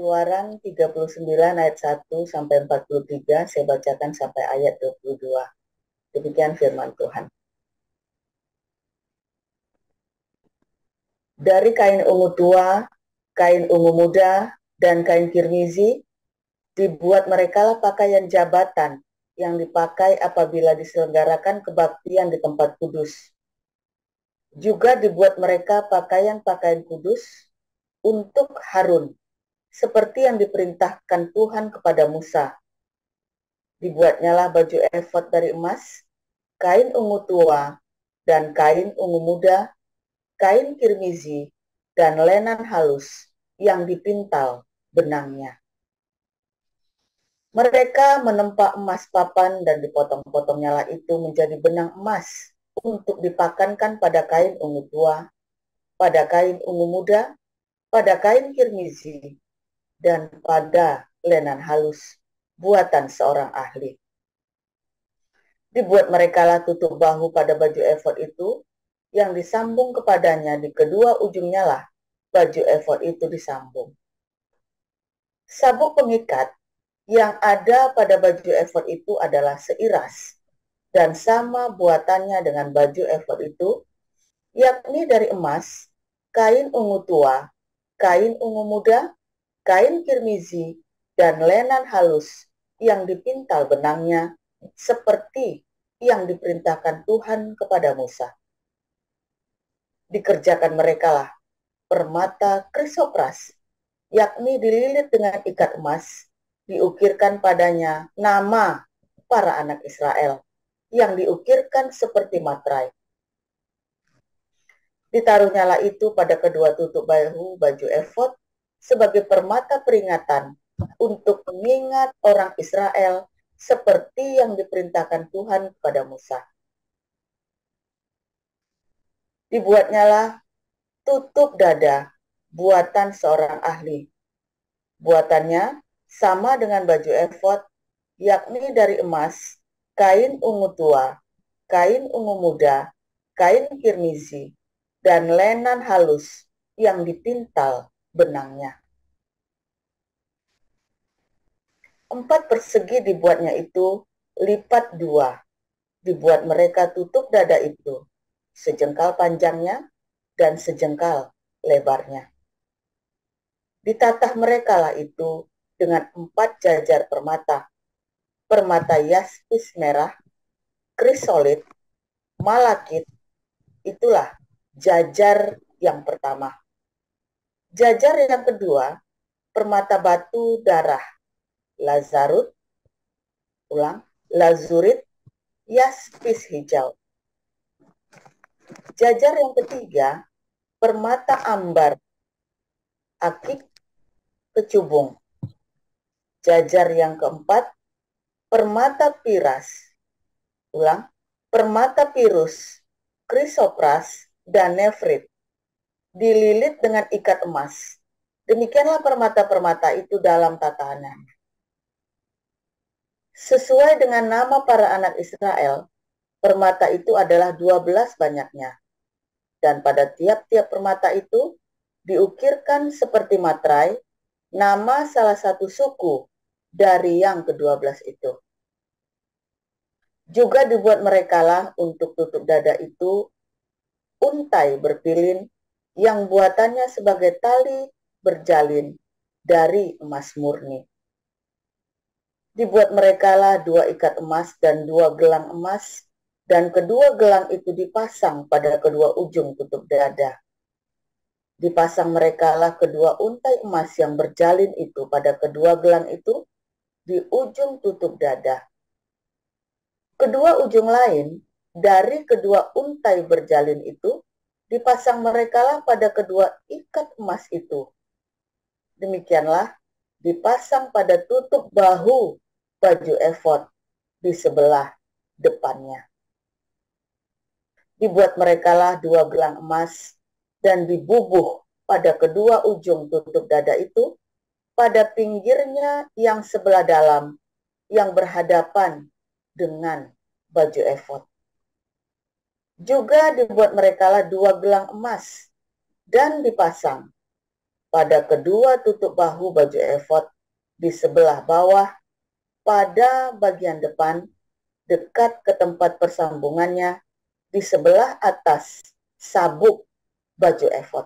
Keluaran 39 ayat 1 sampai 43, saya bacakan sampai ayat 22. Demikian firman Tuhan. Dari kain ungu tua, kain ungu muda, dan kain kirmizi, dibuat merekalah pakaian jabatan yang dipakai apabila diselenggarakan kebaktian di tempat kudus. Juga dibuat mereka pakaian-pakaian kudus untuk Harun, seperti yang diperintahkan Tuhan kepada Musa. Dibuatnyalah baju efod dari emas, kain ungu tua, dan kain ungu muda, kain kirmizi, dan lenan halus yang dipintal benangnya. Mereka menempa emas papan dan dipotong-potongnya lah itu menjadi benang emas untuk dipakankan pada kain ungu tua, pada kain ungu muda, pada kain kirmizi, dan pada lenan halus buatan seorang ahli. Dibuat merekalah tutup bahu pada baju efod itu, yang disambung kepadanya di kedua ujungnya lah baju efod itu disambung. Sabuk pengikat yang ada pada baju efod itu adalah seiras dan sama buatannya dengan baju efod itu, yakni dari emas, kain ungu tua, kain ungu muda, kain kirmizi, dan lenan halus yang dipintal benangnya, seperti yang diperintahkan Tuhan kepada Musa. Dikerjakan merekalah permata krisopras, yakni dililit dengan ikat emas, diukirkan padanya nama para anak Israel, yang diukirkan seperti matrai. Ditaruhnyalah itu pada kedua tutup bahu baju efod sebagai permata peringatan untuk mengingat orang Israel seperti yang diperintahkan Tuhan kepada Musa. Dibuatnyalah tutup dada buatan seorang ahli. Buatannya sama dengan baju efod, yakni dari emas, kain ungu tua, kain ungu muda, kain kirmizi, dan lenan halus yang dipintal benangnya. 4 persegi dibuatnya itu lipat 2. Dibuat mereka tutup dada itu, sejengkal panjangnya dan sejengkal lebarnya. Ditatah merekalah itu dengan 4 jajar permata. Permata yaspis merah, krisolit, malakit, itulah jajar yang pertama. Jajar yang kedua, permata batu darah, lazurit, yaspis hijau. Jajar yang ketiga, permata ambar, akik, kecubung. Jajar yang keempat, permata piras, permata pirus, krisopras, dan nefrit, dililit dengan ikat emas. Demikianlah permata-permata itu dalam tataannya. Sesuai dengan nama para anak Israel, permata itu adalah 12 banyaknya. Dan pada tiap-tiap permata itu diukirkan seperti matrai nama salah satu suku dari yang ke-12 itu. Juga dibuat merekalah untuk tutup dada itu untai berpilin yang buatannya sebagai tali berjalin dari emas murni. Dibuat merekalah 2 ikat emas dan 2 gelang emas, dan kedua gelang itu dipasang pada kedua ujung tutup dada. Dipasang merekalah kedua untai emas yang berjalin itu pada kedua gelang itu di ujung tutup dada. Kedua ujung lain dari kedua untai berjalin itu dipasang merekalah pada kedua ikat emas itu. Demikianlah dipasang pada tutup bahu baju efod di sebelah depannya. Dibuat merekalah 2 gelang emas dan dibubuh pada kedua ujung tutup dada itu pada pinggirnya yang sebelah dalam yang berhadapan dengan baju efod. Juga dibuat merekalah 2 gelang emas dan dipasang pada kedua tutup bahu baju efod di sebelah bawah pada bagian depan dekat ke tempat persambungannya di sebelah atas sabuk baju efod.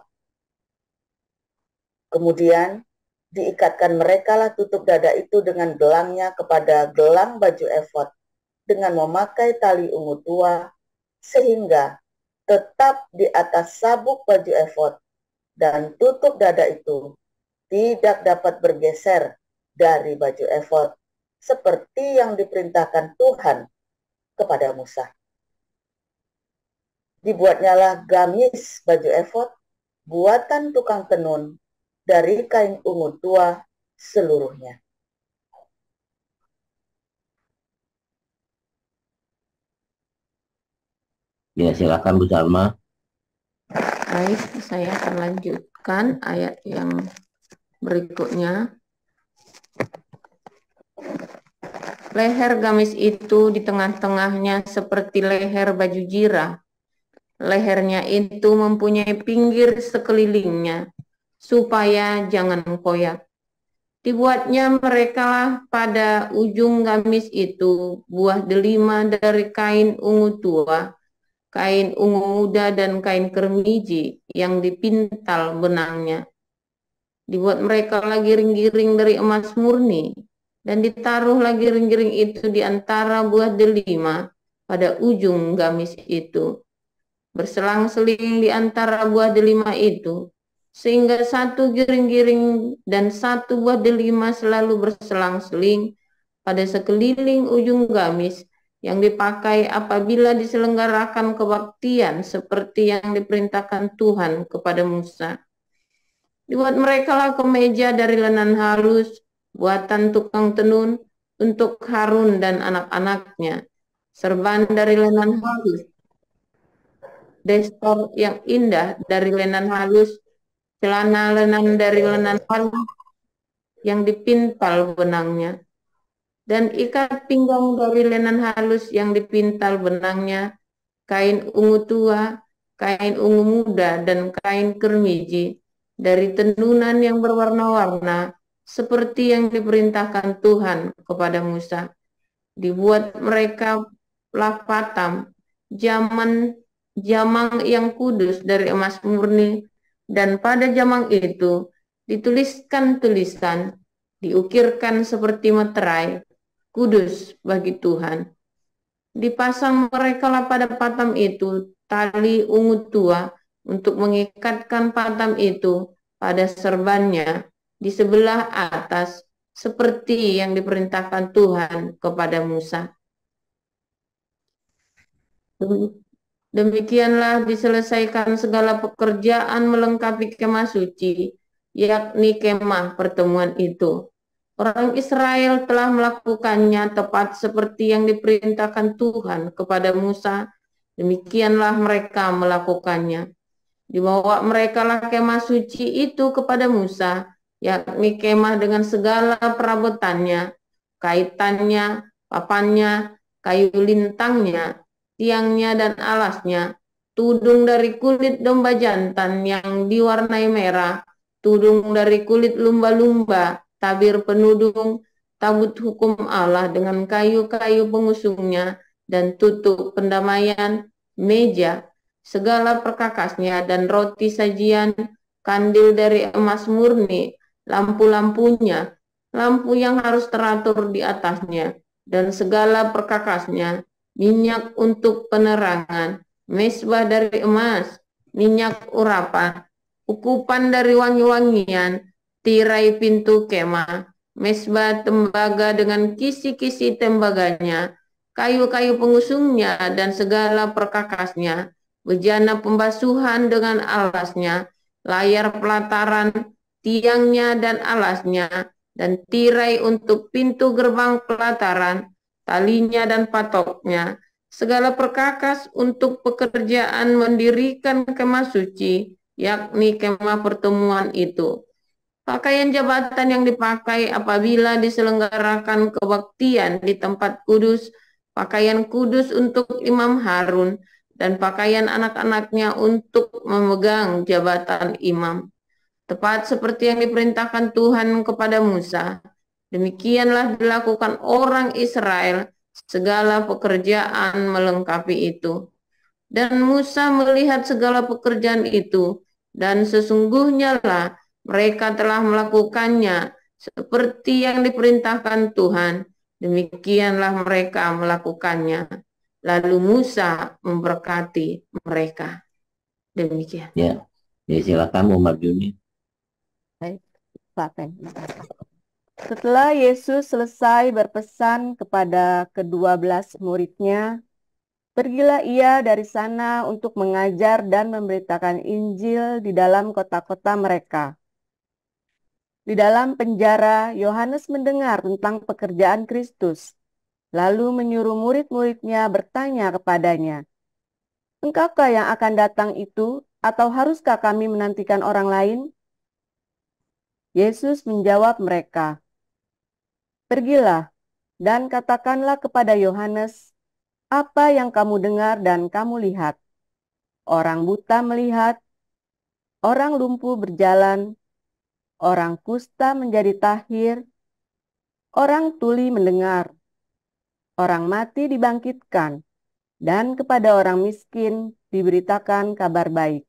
Kemudian diikatkan merekalah tutup dada itu dengan gelangnya kepada gelang baju efod dengan memakai tali ungu tua sehingga tetap di atas sabuk baju efod, dan tutup dada itu tidak dapat bergeser dari baju efod seperti yang diperintahkan Tuhan kepada Musa. Dibuatnyalah gamis baju efod buatan tukang tenun dari kain ungu tua seluruhnya. Ya, silakan Bu Salma. Baik, saya akan lanjutkan ayat yang berikutnya. Leher gamis itu di tengah-tengahnya seperti leher baju jirah. Lehernya itu mempunyai pinggir sekelilingnya, supaya jangan koyak. Dibuatnya merekalah pada ujung gamis itu buah delima dari kain ungu tua, kain ungu muda dan kain kermiji yang dipintal benangnya. Dibuat mereka lagi giring-giring dari emas murni, dan ditaruh lagi giring-giring itu di antara buah delima pada ujung gamis itu, berselang-seling di antara buah delima itu, sehingga satu giring-giring dan satu buah delima selalu berselang-seling pada sekeliling ujung gamis yang dipakai apabila diselenggarakan kebaktian seperti yang diperintahkan Tuhan kepada Musa. Dibuat merekalah kemeja dari lenan halus, buatan tukang tenun untuk Harun dan anak-anaknya, serban dari lenan halus, destor yang indah dari lenan halus, celana lenan dari lenan halus yang dipintal benangnya, dan ikat pinggang dari lenan halus yang dipintal benangnya, kain ungu tua, kain ungu muda, dan kain kermiji dari tenunan yang berwarna-warna seperti yang diperintahkan Tuhan kepada Musa. Dibuat mereka patam, jamang yang kudus dari emas murni, dan pada jamang itu dituliskan tulisan, diukirkan seperti meterai, kudus bagi Tuhan. Dipasang merekalah pada patam itu tali ungu tua untuk mengikatkan patam itu pada serbannya di sebelah atas seperti yang diperintahkan Tuhan kepada Musa. Demikianlah diselesaikan segala pekerjaan melengkapi kemah suci, yakni kemah pertemuan itu. Orang Israel telah melakukannya tepat seperti yang diperintahkan Tuhan kepada Musa. Demikianlah mereka melakukannya. Dibawa mereka lah kemah suci itu kepada Musa, yakni kemah dengan segala perabotannya, kaitannya, papannya, kayu lintangnya, tiangnya dan alasnya, tudung dari kulit domba jantan yang diwarnai merah, tudung dari kulit lumba-lumba, tabir penudung, tabut hukum Allah dengan kayu-kayu pengusungnya, dan tutup pendamaian, meja, segala perkakasnya, dan roti sajian, kandil dari emas murni, lampu-lampunya, lampu yang harus teratur di atasnya, dan segala perkakasnya, minyak untuk penerangan, mesbah dari emas, minyak urapan, ukupan dari wangi-wangian, tirai pintu kemah, mesbah tembaga dengan kisi-kisi tembaganya, kayu-kayu pengusungnya dan segala perkakasnya, bejana pembasuhan dengan alasnya, layar pelataran, tiangnya dan alasnya, dan tirai untuk pintu gerbang pelataran, talinya dan patoknya, segala perkakas untuk pekerjaan mendirikan kemah suci, yakni kemah pertemuan itu. Pakaian jabatan yang dipakai apabila diselenggarakan kebaktian di tempat kudus, pakaian kudus untuk Imam Harun, dan pakaian anak-anaknya untuk memegang jabatan imam. tepat seperti yang diperintahkan Tuhan kepada Musa. Demikianlah dilakukan orang Israel, segala pekerjaan melengkapi itu. Dan Musa melihat segala pekerjaan itu, dan sesungguhnya lah mereka telah melakukannya seperti yang diperintahkan Tuhan. Demikianlah mereka melakukannya. Lalu Musa memberkati mereka. Demikian. Ya, ya silakan Muhammad Juni. Baik, Pak Pen. Setelah Yesus selesai berpesan kepada ke-12 muridnya, pergilah ia dari sana untuk mengajar dan memberitakan Injil di dalam kota-kota mereka. Di dalam penjara, Yohanes mendengar tentang pekerjaan Kristus, lalu menyuruh murid-muridnya bertanya kepadanya, "Engkaukah yang akan datang itu, atau haruskah kami menantikan orang lain?" Yesus menjawab mereka, "Pergilah dan katakanlah kepada Yohanes apa yang kamu dengar dan kamu lihat. Orang buta melihat, orang lumpuh berjalan, orang kusta menjadi tahir, orang tuli mendengar, orang mati dibangkitkan, dan kepada orang miskin diberitakan kabar baik.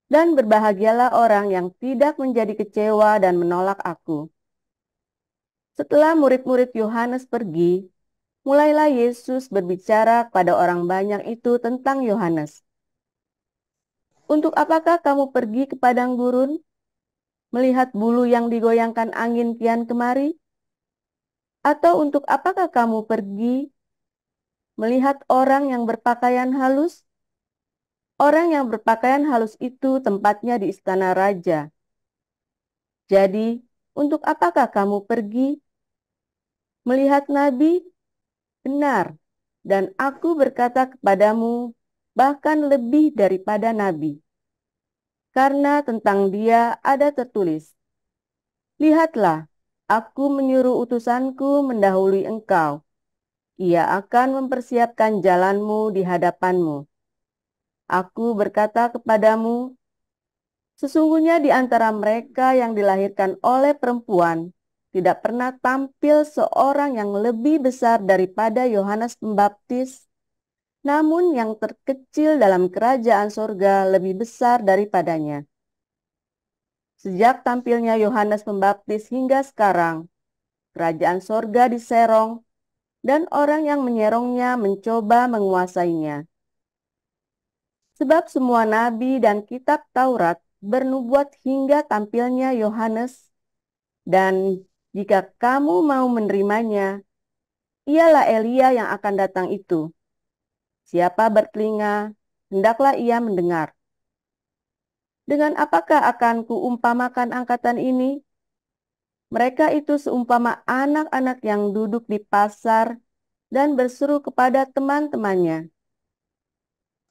Dan berbahagialah orang yang tidak menjadi kecewa dan menolak aku." Setelah murid-murid Yohanes pergi, mulailah Yesus berbicara kepada orang banyak itu tentang Yohanes. "Untuk apakah kamu pergi ke padang gurun, melihat bulu yang digoyangkan angin kian kemari? Atau untuk apakah kamu pergi melihat orang yang berpakaian halus? Orang yang berpakaian halus itu tempatnya di istana raja. Jadi, untuk apakah kamu pergi melihat nabi? Benar, dan aku berkata kepadamu, bahkan lebih daripada nabi. Karena tentang dia ada tertulis, 'Lihatlah, aku menyuruh utusanku mendahului engkau. Ia akan mempersiapkan jalanmu di hadapanmu.' Aku berkata kepadamu, sesungguhnya di antara mereka yang dilahirkan oleh perempuan, tidak pernah tampil seorang yang lebih besar daripada Yohanes Pembaptis, namun yang terkecil dalam kerajaan sorga lebih besar daripadanya. Sejak tampilnya Yohanes Pembaptis hingga sekarang, kerajaan sorga diserong, dan orang yang menyerongnya mencoba menguasainya. Sebab semua nabi dan kitab Taurat bernubuat hingga tampilnya Yohanes, dan jika kamu mau menerimanya, ialah Elia yang akan datang itu. Siapa bertelinga, hendaklah ia mendengar. Dengan apakah akan kuumpamakan angkatan ini? Mereka itu seumpama anak-anak yang duduk di pasar dan berseru kepada teman-temannya,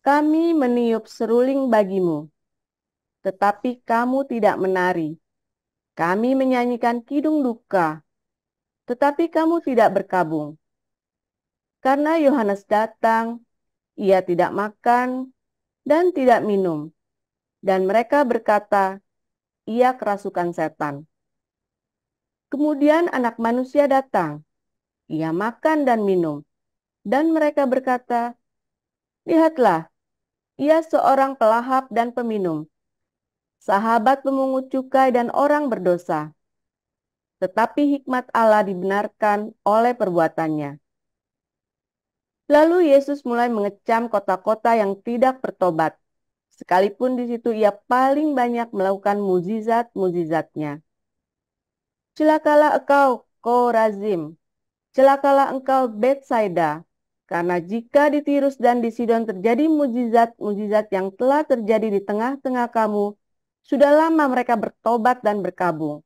'Kami meniup seruling bagimu, tetapi kamu tidak menari. Kami menyanyikan kidung duka, tetapi kamu tidak berkabung.' Karena Yohanes datang, ia tidak makan dan tidak minum, dan mereka berkata, 'Ia kerasukan setan.' Kemudian Anak Manusia datang, ia makan dan minum, dan mereka berkata, 'Lihatlah, ia seorang pelahap dan peminum, sahabat pemungut cukai dan orang berdosa.' Tetapi hikmat Allah dibenarkan oleh perbuatannya." Lalu Yesus mulai mengecam kota-kota yang tidak bertobat, sekalipun di situ ia paling banyak melakukan mukjizat-mukjizatnya. "Celakalah engkau, Korazim! Celakalah engkau, Betsaida! Karena jika di Tirus dan di Sidon terjadi mukjizat-mukjizat yang telah terjadi di tengah-tengah kamu, sudah lama mereka bertobat dan berkabung.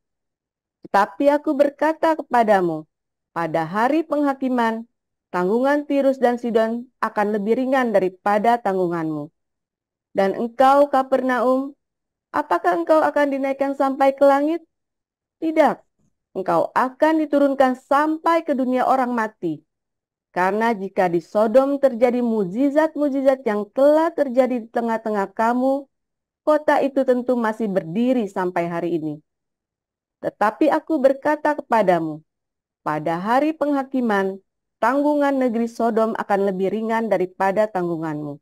Tetapi aku berkata kepadamu, pada hari penghakiman, tanggungan Tirus dan Sidon akan lebih ringan daripada tanggunganmu. Dan engkau, Kapernaum, apakah engkau akan dinaikkan sampai ke langit? Tidak, engkau akan diturunkan sampai ke dunia orang mati. Karena jika di Sodom terjadi mukjizat-mukjizat yang telah terjadi di tengah-tengah kamu, kota itu tentu masih berdiri sampai hari ini. Tetapi aku berkata kepadamu, pada hari penghakiman, tanggungan negeri Sodom akan lebih ringan daripada tanggunganmu.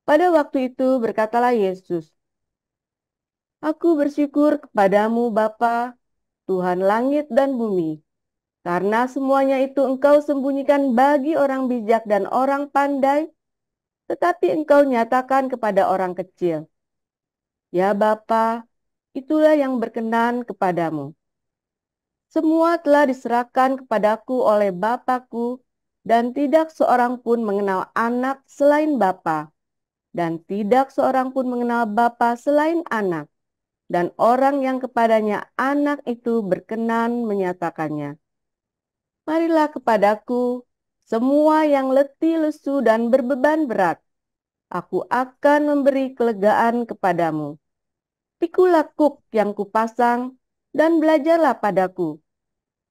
Pada waktu itu berkatalah Yesus, Aku bersyukur kepadamu Bapa, Tuhan langit dan bumi, karena semuanya itu Engkau sembunyikan bagi orang bijak dan orang pandai, tetapi Engkau nyatakan kepada orang kecil. Ya Bapa, itulah yang berkenan kepadamu. Semua telah diserahkan kepadaku oleh Bapakku, dan tidak seorang pun mengenal anak selain Bapa, dan tidak seorang pun mengenal Bapa selain anak, dan orang yang kepadanya anak itu berkenan menyatakannya. Marilah kepadaku, semua yang letih lesu dan berbeban berat, aku akan memberi kelegaan kepadamu. Pikulah kuk yang kupasang, dan belajarlah padaku,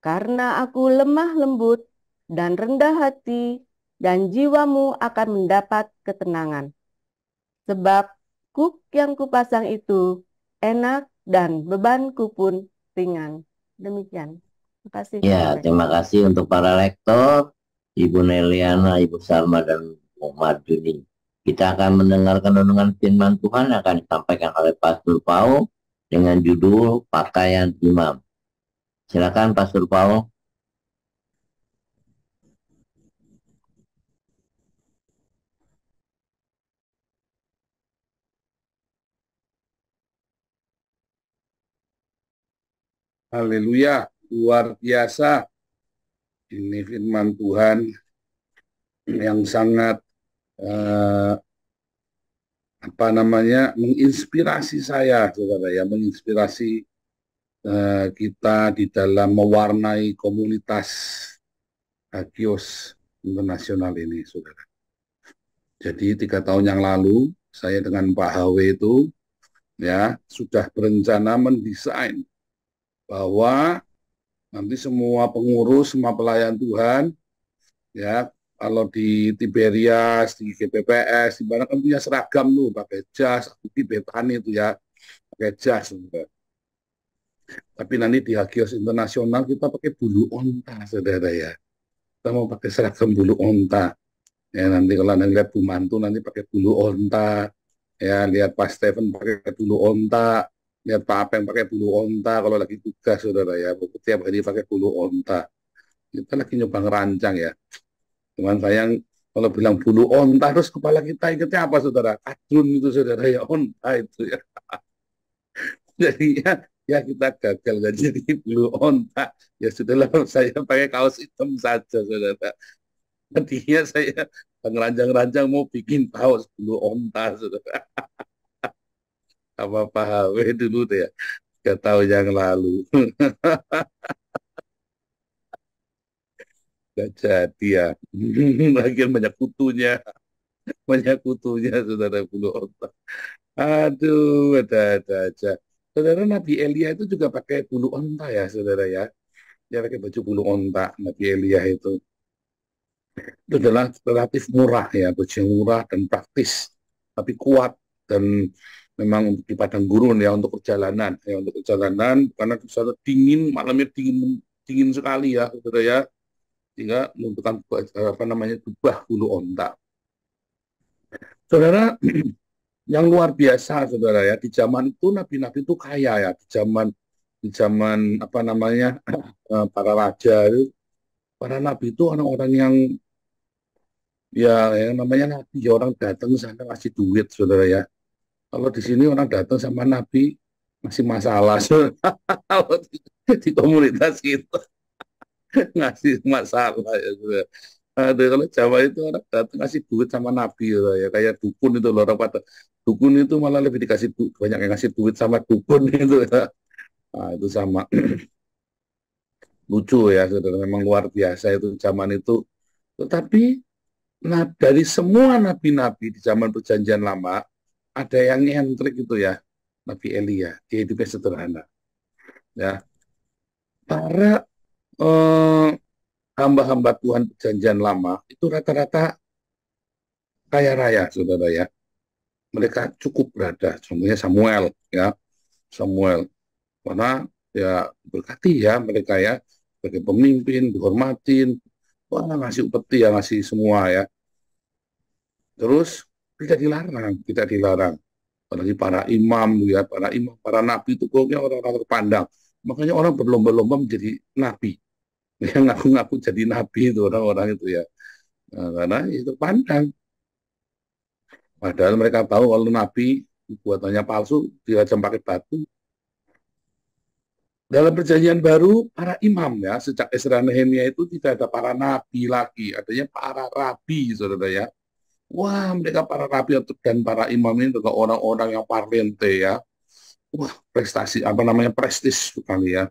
karena aku lemah lembut dan rendah hati, dan jiwamu akan mendapat ketenangan. Sebab kuk yang kupasang itu enak dan bebanku pun ringan. Demikian. Terima kasih. Ya, terima kasih untuk para lektor, Ibu Neliana, Ibu Salma, dan Muhammad Juni. Kita akan mendengarkan renungan firman Tuhan yang akan disampaikan oleh Pastor Paul dengan judul Pakaian Imam. Silakan Pastor Paul. Haleluya, luar biasa. Ini firman Tuhan yang sangat menginspirasi saya, saudara ya, menginspirasi kita di dalam mewarnai komunitas Hagios Internasional ini, saudara. Jadi 3 tahun yang lalu saya dengan Pak HW itu ya sudah berencana mendesain bahwa nanti semua pengurus, semua pelayan Tuhan, ya kalau di Tiberias, di GPPS, di mana kan punya seragam tuh, pakai jas, di Betani itu ya, pakai jas. Tapi nanti di Hagios Internasional kita pakai bulu onta, saudara ya. Kita mau pakai seragam bulu onta. Ya nanti kalau Anda lihat Bu Mantu nanti pakai bulu onta, ya lihat Pak Stephen pakai bulu onta, lihat Pak Apeng pakai bulu onta kalau lagi tugas, saudara ya, tiap hari pakai bulu onta. Kita lagi nyoba ngerancang ya. Cuman sayang kalau bilang bulu onta terus kepala kita ingetnya apa, saudara? Kadrun itu, saudara ya, onta itu ya. Jadi ya kita gagal kan jadi bulu onta. Ya sudahlah, saya pakai kaos hitam saja, saudara. Tadinya saya ngerancang-rancang mau bikin kaos bulu onta, saudara. Apa Pak HW dulu deh ya, 3 tahun yang lalu. Gak jadi ya. Lagian banyak kutunya, saudara, bulu onta. Aduh, ada aja. Saudara, Nabi Elia itu juga pakai bulu onta ya, saudara ya. Dia pakai baju bulu onta, Nabi Elia itu. Itu adalah relatif murah ya, baju yang murah dan praktis, tapi kuat, dan memang untuk di padang gurun ya, untuk perjalanan karena di sana dingin, malamnya dingin sekali ya, saudara ya, sehingga membutuhkan jubah bulu onta. Saudara, yang luar biasa, saudara ya, di zaman itu nabi-nabi itu kaya ya, di zaman para raja itu, para nabi itu orang-orang yang ya yang namanya nabi, ya orang datang sana ngasih duit, saudara ya. Kalau di sini orang datang sama nabi masih masalah, saudara. Di komunitas kita ngasih masalah ya, saudara. Kalau Jawa itu orang datang ngasih duit sama nabi ya, kayak dukun itu loh, orang pada dukun itu malah lebih dikasih banyak yang ngasih duit sama dukun itu ya. Nah, itu sama. Lucu ya, saudara, memang luar biasa itu zaman itu. Tetapi dari semua nabi-nabi di zaman perjanjian lama, ada yang nyentrik itu ya, Nabi Elia. Dia hidupnya sederhana. Ya. Para hamba-hamba Tuhan perjanjian lama itu rata-rata kaya raya, saudara ya. mereka cukup berada. Contohnya Samuel, ya, Samuel. Karena ya berkati ya mereka ya sebagai pemimpin, dihormatin, wah ngasih upeti ya, ngasih semua ya. Terus tidak dilarang, tidak dilarang. Apalagi para imam, ya, para imam, para nabi itu pokoknya orang-orang terpandang. Makanya orang berlomba-lomba menjadi nabi. Yang ngaku-ngaku jadi nabi itu orang-orang itu ya. Nah, karena itu terpandang. Padahal mereka tahu kalau nabi buatannya palsu, dirajam pakai batu. Dalam perjanjian baru, para imam ya, sejak Ezra Nehemia itu tidak ada para nabi lagi, adanya para rabi, saudara ya. Wah, mereka para rabi dan para imam ini juga orang-orang yang parlente ya. Wah, prestasi, apa namanya, prestis sekali ya.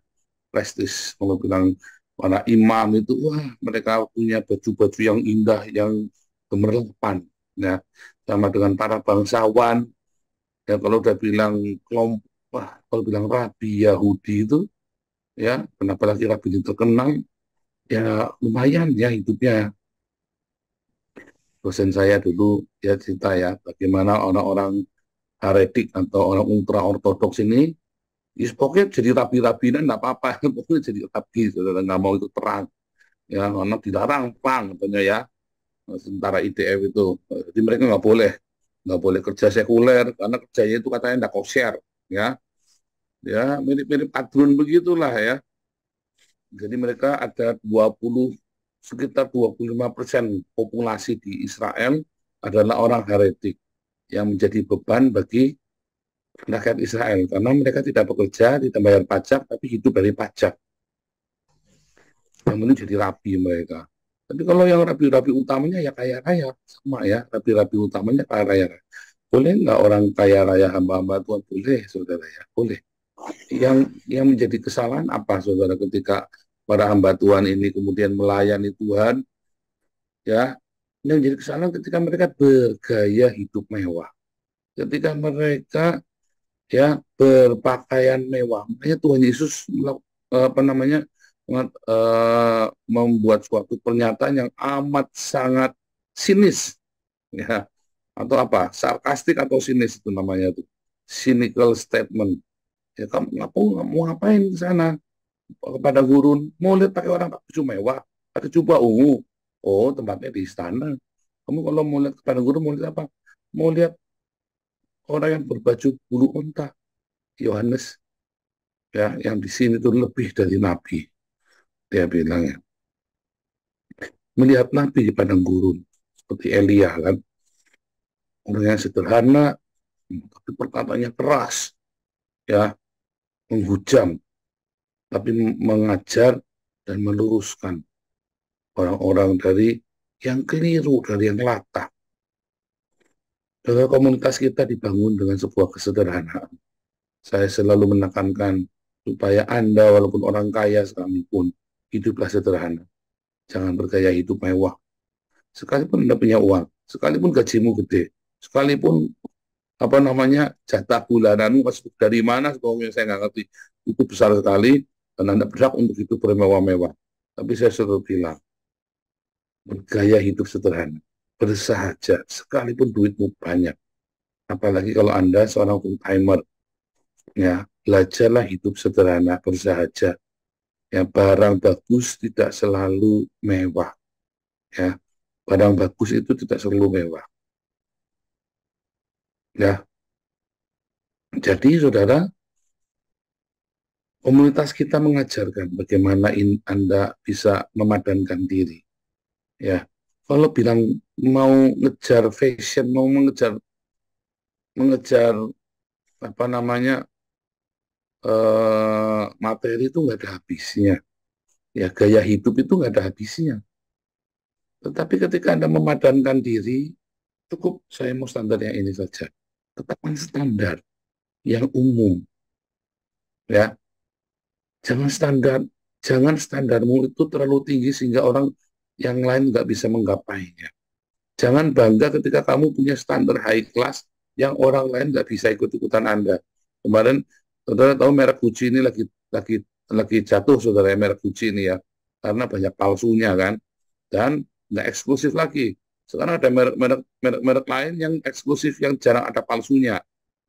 Prestis, kalau bilang para imam itu, wah, mereka punya baju-baju yang indah, yang gemerlapan. Ya, sama dengan para bangsawan, ya kalau udah bilang kelompok, wah, kalau bilang rabi Yahudi itu, ya kenapa lagi rabi ini terkenal, ya lumayan ya hidupnya. Dosen saya dulu ya cerita ya bagaimana orang-orang heretik atau orang ultra ortodoks ini pokoknya jadi rabi-rabinan nggak apa-apa, pokoknya jadi rabi, saudara, nggak mau ikut perang ya karena dilarang perang katanya ya, tentara IDF itu. Jadi mereka nggak boleh kerja sekuler karena kerjanya itu katanya nggak kosher ya, ya mirip-mirip kadrun begitulah ya. Jadi mereka ada sekitar 25% populasi di Israel adalah orang heretik yang menjadi beban bagi rakyat Israel karena mereka tidak bekerja, tidak bayar pajak, tapi hidup dari pajak. Yang ini jadi rabi mereka. Tapi kalau yang rabi-rabi utamanya ya kaya raya, sama ya, rabi-rabi utamanya kaya raya. Boleh nggak orang kaya raya hamba-hamba Tuhan? Boleh, saudara ya, boleh. Yang menjadi kesalahan apa, saudara, ketika para hamba Tuhan ini kemudian melayani Tuhan, ya, yang menjadi kesalahan ketika mereka bergaya hidup mewah, ketika mereka ya berpakaian mewah. Makanya Tuhan Yesus apa namanya membuat suatu pernyataan yang amat sangat sinis, ya, atau apa, sarkastik atau sinis itu namanya tuh, cynical statement. Ya kamu mau ngapain di sana? Kepada gurun, mau lihat pakai orang pakai baju mewah, pakai jubah ungu. Oh, tempatnya di istana. Kamu kalau mau lihat kepada gurun, mau lihat apa? Mau lihat orang yang berbaju bulu unta. Yohanes, ya, yang di sini itu lebih dari nabi. Dia bilang ya, melihat nabi di padang gurun seperti Elia kan, orang yang sederhana, tapi perkataannya keras, ya, menghujam, tapi mengajar dan meluruskan orang-orang dari yang keliru, dari yang latah. Kalau komunitas kita dibangun dengan sebuah kesederhanaan, saya selalu menekankan supaya Anda walaupun orang kaya sekalipun, hiduplah sederhana. Jangan bergaya hidup mewah. Sekalipun Anda punya uang, sekalipun gajimu gede, sekalipun apa namanya jatah bulananmu dari mana, sebagainya saya nggak ngerti, itu besar sekali dan Anda berhak untuk hidup bermewah-mewah. Tapi saya selalu bilang, bergaya hidup sederhana, bersahaja, sekalipun duitmu banyak. Apalagi kalau Anda seorang full timer, ya belajarlah hidup sederhana, bersahaja. Ya, barang bagus tidak selalu mewah. Ya, barang bagus itu tidak selalu mewah. Ya, jadi saudara, komunitas kita mengajarkan bagaimana Anda bisa memadankan diri. Ya, kalau bilang mau ngejar fashion, mau mengejar apa namanya materi itu nggak ada habisnya. Ya, gaya hidup itu nggak ada habisnya. Tetapi ketika Anda memadankan diri, cukup saya mau standar yang ini saja. Tetapkan standar yang umum. Ya, jangan standarmu itu terlalu tinggi sehingga orang yang lain nggak bisa menggapainya. Jangan bangga ketika kamu punya standar high class yang orang lain nggak bisa ikut-ikutan Anda. Kemarin saudara tahu merek Gucci ini lagi jatuh, saudara, merek Gucci ini ya, karena banyak palsunya kan, dan nggak eksklusif lagi. Sekarang ada merek lain yang eksklusif, yang jarang ada palsunya,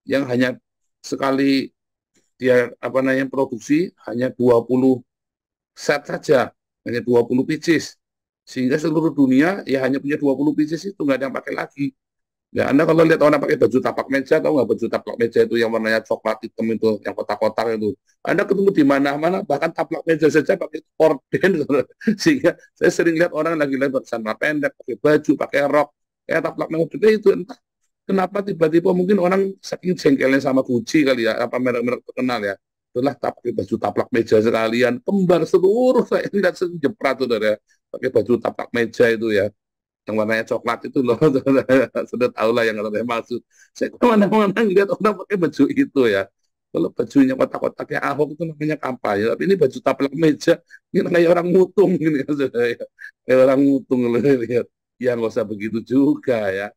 yang hanya sekali dia produksi hanya 20 set saja, hanya 20 pieces. Sehingga seluruh dunia ya hanya punya 20 pieces, itu nggak ada yang pakai lagi. Ya, Anda kalau lihat orang pakai baju tapak meja, tahu nggak baju tapak meja itu yang warnanya coklat hitam itu, yang kotak-kotak itu. Anda ketemu di mana-mana, bahkan tapak meja saja pakai orden. Sehingga saya sering lihat orang lagi lewat celana pendek, pakai baju, pakai rok, kayak tapak meja itu. Entah kenapa tiba-tiba mungkin orang saking jengkelnya sama Gucci kali ya, apa merek-merek terkenal ya. Itulah pakai baju taplak meja sekalian, kembar seluruh, saya lihat jeprat tuh ya, pakai baju taplak meja itu ya, yang warnanya coklat itu loh. Sudah tahu lah yang saya maksud. Saya kemana-mana lihat orang pakai baju itu ya. Kalau bajunya kotak-kotaknya Ahok itu namanya kampanye, tapi ini baju taplak meja, ini kayak orang mutung ini ya. Kayak orang mutung lihat. Ya nggak usah begitu juga ya.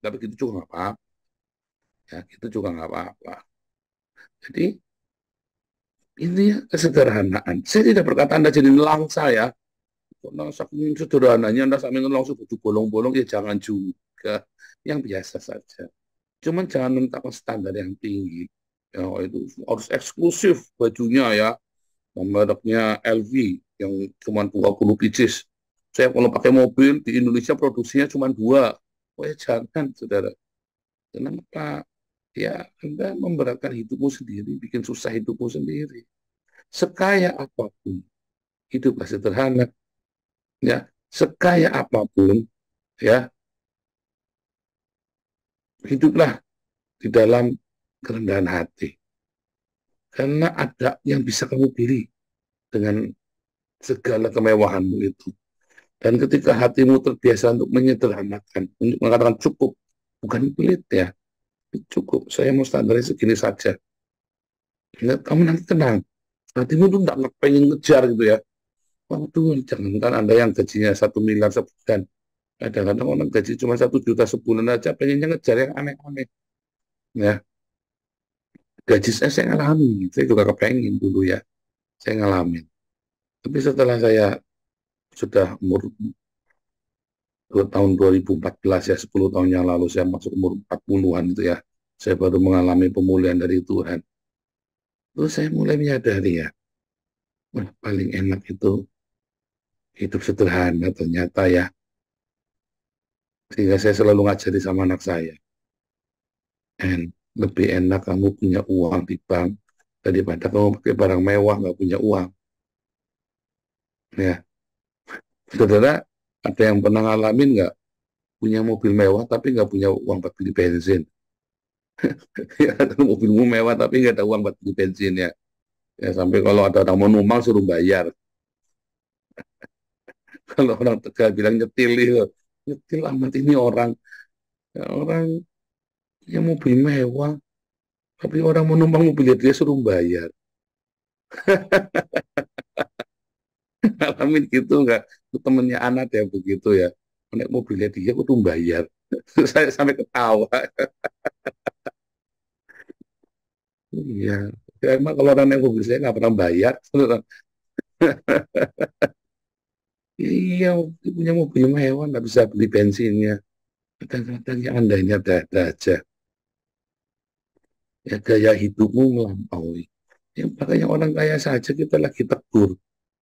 Tapi gitu juga nggak apa-apa. Ya gitu juga nggak apa-apa. Jadi ini ya kesederhanaan. Saya tidak berkata Anda jadi nelangsa ya. Karena saking sederhananya Anda sampai langsung baju bolong-bolong, ya jangan juga. Yang biasa saja. Cuman jangan menetapkan standar yang tinggi. Ya, itu harus eksklusif bajunya ya. Mereknya LV yang cuma 20 pieces. Saya kalau pakai mobil di Indonesia produksinya cuma 2. Oh ya jangan, saudara. Kenapa? Ya, Anda memberatkan hidupmu sendiri, bikin susah hidupmu sendiri. Sekaya apapun, hiduplah sederhana. Ya, sekaya apapun, ya, hiduplah di dalam kerendahan hati. Karena ada yang bisa kamu beli dengan segala kemewahanmu itu. Dan ketika hatimu terbiasa untuk menyederhanakan, untuk mengatakan cukup, bukan pelit ya, cukup, saya mau standarnya segini saja. Ya, kamu nanti tenang, hatimu tuh nggak pengen ngejar gitu ya. Waduh, jangankan Anda yang gajinya 1 miliar sebulan. Kadang-kadang orang gaji cuma 1 juta sebulan aja, pengennya ngejar yang aneh-aneh. Ya, gaji saya ngalamin, saya juga kepengen dulu ya, saya ngalamin. Tapi setelah saya sudah umur tahun 2014 ya, 10 tahun yang lalu saya masuk umur 40-an itu ya, saya baru mengalami pemulihan dari Tuhan. Terus saya mulai menyadari ya, paling enak itu hidup sederhana ternyata ya. Sehingga saya selalu ngajari sama anak saya. Lebih enak kamu punya uang di bank daripada kamu pakai barang mewah nggak punya uang. Ya, saudara, ada yang pernah ngalamin nggak punya mobil mewah tapi nggak punya uang buat beli bensin? Ya, mobilmu mewah tapi nggak ada uang buat beli bensin ya. Ya sampai kalau ada orang mau numpang suruh bayar. Kalau orang Tegal bilang nyetil itu, nyetil amat ini orang. Ya, orang yang mobil mewah tapi orang mau numpang mobilnya dia suruh bayar. Ngalamin gitu nggak? Itu temennya anak ya begitu ya. Naik mobilnya dia aku tuh bayar. Saya sampai ketawa. Iya. Ya, emang kalau orang naik mobil saya nggak pernah bayar. Iya, punya mobil mewah nggak bisa beli bensinnya. Kadang-kadang ya Anda ini ada aja. Ya gaya hidupmu melampaui. Ya, makanya orang kaya saja kita lagi tegur.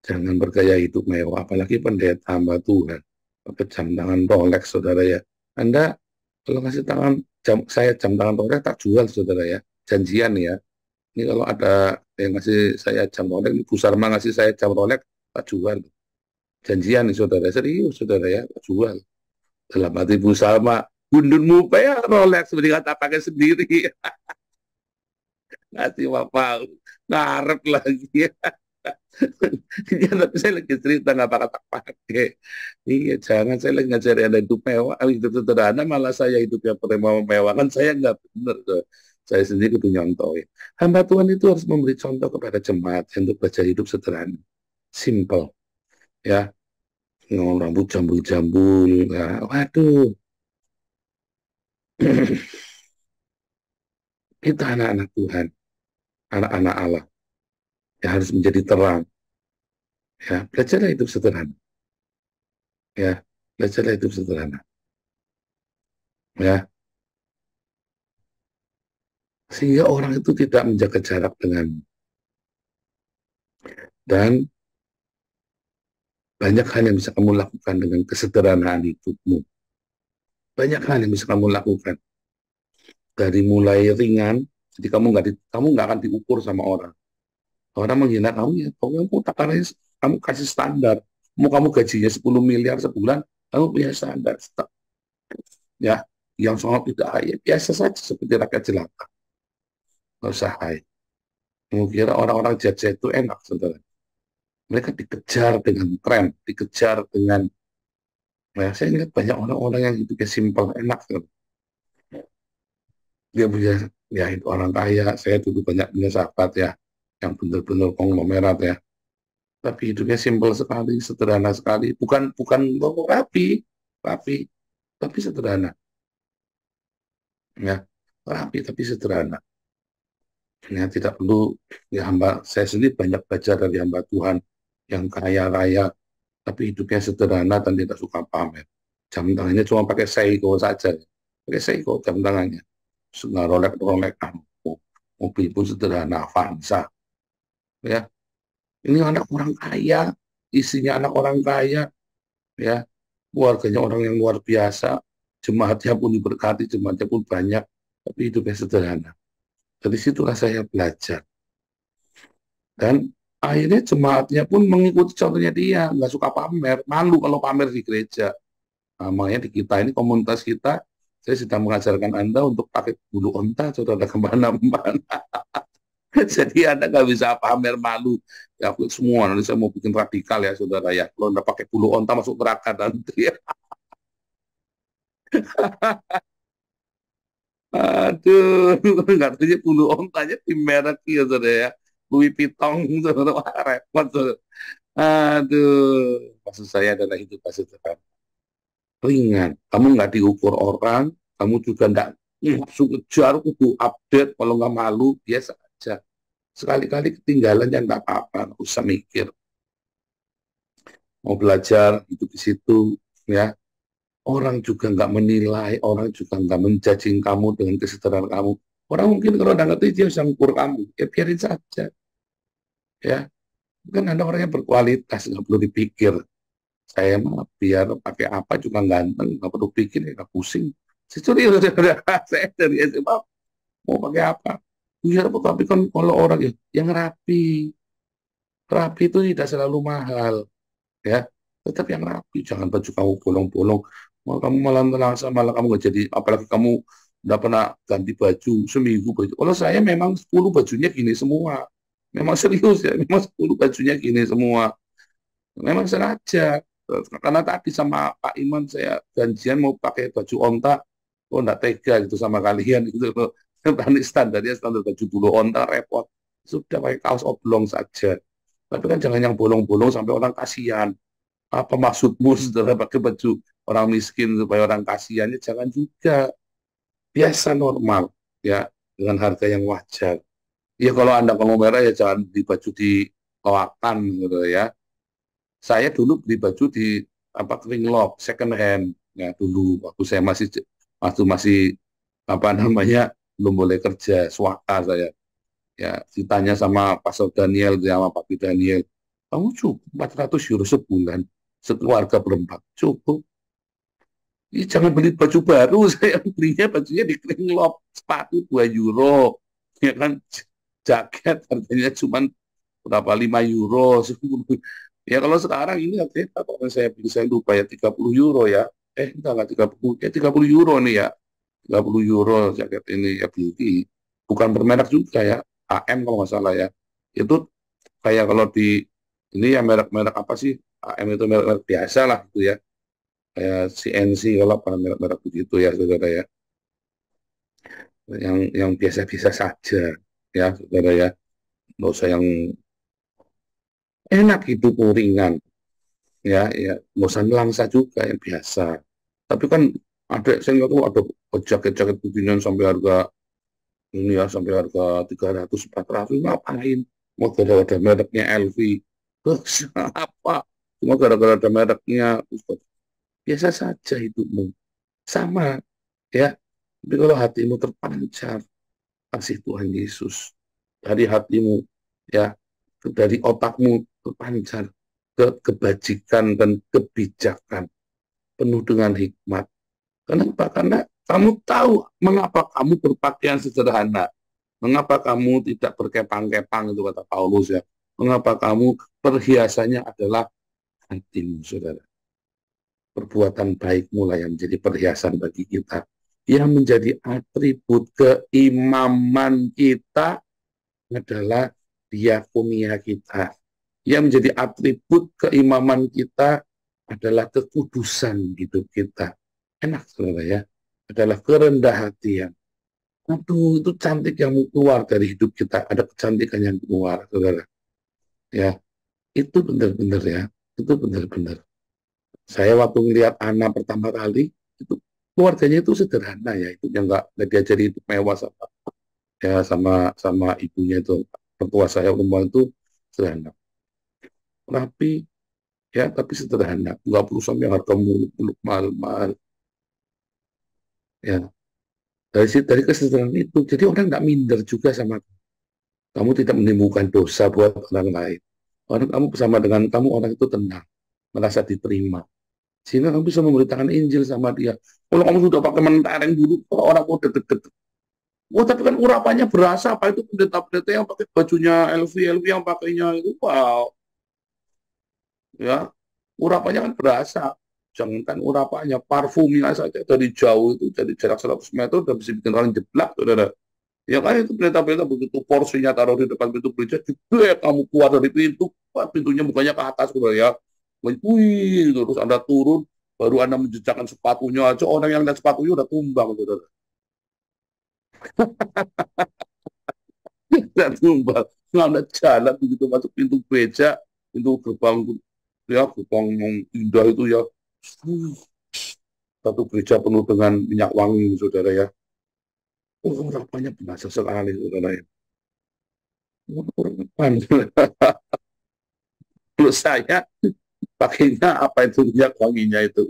Jangan bergaya hidup mewah, apalagi pendeta hamba Tuhan. Pakai jam tangan Rolex, saudara ya. Anda kalau kasih tangan saya jam tangan Rolex tak jual, saudara ya. Janjian ya. Ini kalau ada yang ngasih saya jam Rolex, Bu Sarma ngasih saya jam Rolex, tak jual. Janjian nih saudara, serius saudara ya, tak jual. Dalam hati Bu Salma, bundunmu ya Rolex, mendingan tak pakai sendiri. Ngasih bapak, ngarep lagi. Ya, tapi saya lagi cerita nggak pakai. Iya, jangan saya lagi ngajari Anda hidup mewah, hidup sederhana, malah saya hidup yang mewah kan saya nggak benar. Saya sendiri itu nyontohin. Hamba Tuhan itu harus memberi contoh kepada jemaat untuk baca hidup sederhana, simple, ya. Rambut jambul-jambul, ya. Waduh, kita anak-anak Tuhan, anak-anak Allah, yang harus menjadi terang. Ya, belajarlah hidup sederhana. Ya, Belajarlah hidup sederhana. Ya, sehingga orang itu tidak menjaga jarak dengan, dan banyak hal yang bisa kamu lakukan dengan kesederhanaan hidupmu. Banyak hal yang bisa kamu lakukan dari mulai ringan. Jadi kamu nggak akan diukur sama orang. Orang menghina kamu, ya kamu takarannya, kamu kasih standar. Mau kamu gajinya 10 miliar sebulan, kamu punya standar. Ya, yang sangat tidak kaya biasa saja seperti rakyat jelata. Nggak usah high. Kamu kira orang-orang jajah itu enak, saudara? Mereka dikejar dengan tren, dikejar dengan, nah, saya ingat banyak orang-orang yang hidupnya simpel, enak. Dia punya, ya itu orang kaya. Saya dulu banyak punya sahabat ya, yang benar-benar konglomerat ya. Tapi hidupnya simpel sekali, sederhana sekali. Bukan rapi, rapi, tapi sederhana. Ya, rapi tapi sederhana. Ya, tidak perlu, ya hamba, saya sendiri banyak belajar dari hamba Tuhan yang kaya raya, tapi hidupnya sederhana dan tidak suka pamer. Jam tangannya cuma pakai Seiko saja. Pakai Seiko jam tangannya. Nggak Rolex-Rolex, mobil pun sederhana, Avanza. Ya, ini anak orang kaya, isinya anak orang kaya, ya, keluarganya orang yang luar biasa, jemaatnya pun diberkati, jemaatnya pun banyak, tapi hidupnya sederhana. Dari situlah saya belajar. Dan akhirnya jemaatnya pun mengikuti contohnya dia, nggak suka pamer, malu kalau pamer di gereja. Nah, makanya di kita ini, komunitas kita, saya sedang mengajarkan Anda untuk pakai bulu onta, saudara, kemana-mana. Jadi Anda nggak bisa pamer malu. Ya, semua, nanti saya mau bikin radikal ya, saudara ya. Kalau Anda pakai bulu onta masuk neraka nanti ya. Aduh, nggak tahu bulu ontanya di merek ya, saudara ya. Louis Vuitton, saudara, wah, repot, saudara. Aduh, maksud saya adalah hidup sederhana, ringan. Kamu nggak diukur orang, kamu juga nggak langsung kejar, kudu update. Kalau nggak malu, biasa aja. Sekali-kali ketinggalan ya nggak apa-apa, nggak usah mikir. Mau belajar, hidup di situ, ya. Orang juga nggak menilai, orang juga nggak menjudging kamu dengan kesederhanaan kamu. Orang mungkin kalau nggak ngerti dia bisa ngukur kamu, ya biarin saja. Ya, kan Anda orang yang berkualitas, nggak perlu dipikir. Saya mah biar pakai apa juga ganteng, nggak perlu pikir, ya nggak pusing. Serius, saya dari SMA mau pakai apa? Biar apa? Tapi kan kalau orang yang rapi, rapi itu tidak selalu mahal, ya. Tetap yang rapi, jangan baju kamu bolong-bolong. Malah kamu malah terasa, malah kamu nggak jadi, apalagi kamu udah pernah ganti baju seminggu baju. Kalau saya memang 10 bajunya gini semua. Memang serius ya, memang 10 bajunya gini semua. Memang sengaja. Karena tadi sama Pak Iman saya janjian mau pakai baju onta, oh enggak tega gitu sama kalian gitu loh. Tadi standarnya standar baju bulu onta repot. Sudah pakai kaos oblong saja. Tapi kan jangan yang bolong-bolong sampai orang kasihan. Apa maksudmu saudara pakai baju orang miskin supaya orang kasihan? Ya jangan juga. Biasa normal ya, dengan harga yang wajar. Ya kalau Anda mau merah ya jangan beli baju di loakan gitu ya. Saya dulu beli baju di apa, Kringlok second hand ya, dulu waktu saya masih apa namanya, belum boleh kerja swasta saya. Ya ditanya sama Pastor Daniel, sama Pak Daniel, kamu cukup 400 euro sebulan sekeluarga berempat cukup? Ya, jangan beli baju baru, saya belinya bajunya di Kringlok, sepatu 2 euro, ya kan, jaket harganya cuma berapa, 5 euro, 10. Ya kalau sekarang ini harganya kalau saya beli, saya lupa ya, 30 euro ya. Enggak 30, ya 30 euro nih ya. 30 euro jaket ini ya, beli. Bukan bermerek juga ya. AM kalau nggak salah ya. Itu kayak kalau di ini ya merek-merek apa sih? AM itu merek-merek biasa lah gitu ya. Kayak CNC kalau apa merek-merek begitu ya, saudara ya. Yang biasa-biasa saja ya, saudara ya. Nggak usah yang enak, hidup ringan. Ya nggak usah nelangsa juga, yang biasa. Tapi kan ada, saya nggak tahu, ada jaket-jaket beginian sampai harga ini ya, sampai harga 300-400, ngapain? Mau gara-gara ada mereknya LV, terus apa? Cuma gara-gara ada mereknya, biasa saja hidupmu, sama ya. Tapi kalau hatimu terpancar kasih Tuhan Yesus dari hatimu, ya, dari otakmu terpancar kebajikan dan kebijakan, penuh dengan hikmat. Kenapa? Karena kamu tahu mengapa kamu berpakaian sederhana, mengapa kamu tidak berkepang-kepang, itu kata Paulus ya. Mengapa kamu perhiasannya adalah hatimu, saudara. Perbuatan baikmu lah yang menjadi perhiasan bagi kita. Yang menjadi atribut keimaman kita adalah diakonia kita. Yang menjadi atribut keimaman kita adalah kekudusan hidup kita. Enak, saudara ya. Adalah kerendah hatian. Aduh, itu cantik yang keluar dari hidup kita. Ada kecantikan yang keluar, saudara. Ya, itu benar-benar ya. Itu benar-benar. Saya waktu melihat Ana pertama kali, itu keluarganya itu sederhana ya. Itu yang nggak diajari itu mewah sama ya sama ibunya itu. Mertua saya perempuan itu sederhana. Rapi ya, tapi sederhana. Nggak perlu sampai harga muluk-muluk mahal-mahal. Ya, dari kesederhanaan itu, jadi orang nggak minder juga sama kamu, tidak menimbulkan dosa buat orang lain. Orang kamu bersama dengan kamu, orang itu tenang, merasa diterima, sehingga kamu bisa memberitakan Injil sama dia. Kalau kamu sudah pakai mentereng dulu, orang mau deket-deket. Wah, tapi kan urapannya berasa, apa itu pendeta-pendeta yang pakai bajunya LV yang pakainya itu, wow, ya, urapannya kan berasa. Jangankan urapannya, parfumnya saja dari jauh itu, dari jarak 100 meter udah bisa bikin orang jeblak, saudara. Ya kan itu pendeta-pendeta begitu porsinya taruh di depan pintu gereja, juga kamu keluar dari pintu, pintunya bukannya ke atas, saudara ya. Wih, terus Anda turun, baru Anda menjejakkan sepatunya aja, orang yang lihat sepatunya udah tumbang, saudara. Udah tumbang. Anda jalan begitu masuk pintu gereja, pintu gerbang, ya gerbang yang indah itu ya. Satu gereja penuh dengan minyak wangi, saudara ya. Oh, rapanya biasa sekali, saudara ya. Kalau saya pakainya apa itu minyak wanginya itu,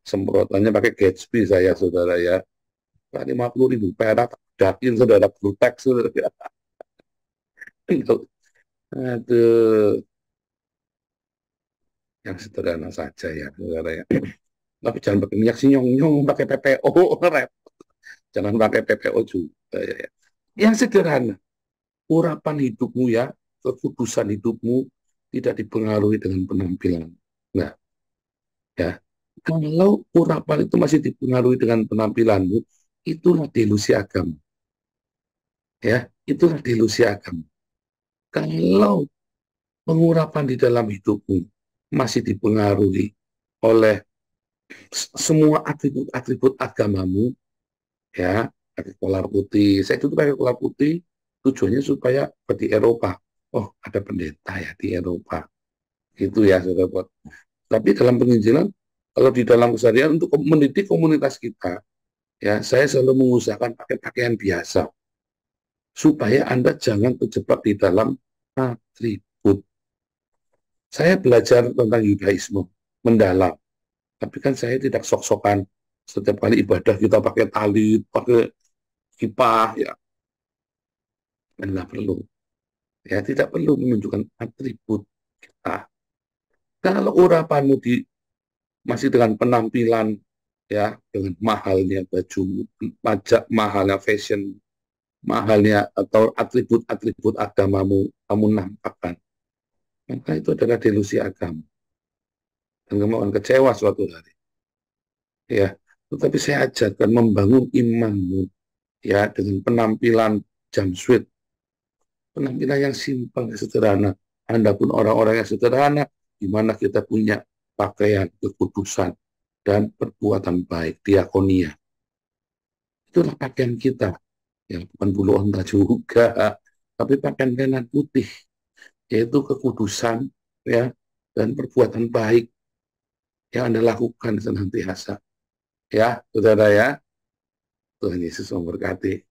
semprotannya pakai Gatsby saya, saudara ya. 50.000 perak, dakin saudara, Blutex, saudara ya. Aduh, yang sederhana saja ya, saudara ya. Tapi jangan pakai minyak sinyong-nyong, pakai PPO, jangan pakai PPO juga ya. Yang sederhana, urapan hidupmu ya, kekudusan hidupmu tidak dipengaruhi dengan penampilan. Nah, ya, kalau urapan itu masih dipengaruhi dengan penampilanmu, itulah delusi agama. Ya, itulah delusi agama. Kalau pengurapan di dalam hidupmu masih dipengaruhi oleh semua atribut-atribut agamamu, ya, pakai kolar putih. Saya itu pakai kolar putih tujuannya supaya di Eropa, oh ada pendeta ya di Eropa, gitu ya, saudara. Tapi dalam penginjilan, kalau di dalam keseharian untuk mendidik komunitas kita, ya saya selalu mengusahakan pakai pakaian biasa, supaya Anda jangan terjebak di dalam atribut. Saya belajar tentang Yudaisme mendalam, tapi kan saya tidak sok-sokan setiap kali ibadah kita pakai tali, pakai kipas, ya, nggak perlu. Ya, tidak perlu menunjukkan atribut kita. Kalau urapanmu masih dengan penampilan, ya, dengan mahalnya baju, pajak mahalnya fashion, mahalnya atau atribut-atribut agamamu kamu nampakkan, maka itu adalah delusi agama. Dan kamu akan kecewa suatu hari. Ya, tetapi saya ajarkan membangun imanmu, ya, dengan penampilan jumpsuit, penampilan yang simpel, sederhana. Anda pun orang-orang yang sederhana, di mana kita punya pakaian kekudusan dan perbuatan baik, diakonia. Itulah pakaian kita, yang bukan bulu onta juga, tapi pakaian lenan putih, yaitu kekudusan, ya, dan perbuatan baik yang Anda lakukan senantiasa. Ya, saudara ya, Tuhan Yesus memberkati.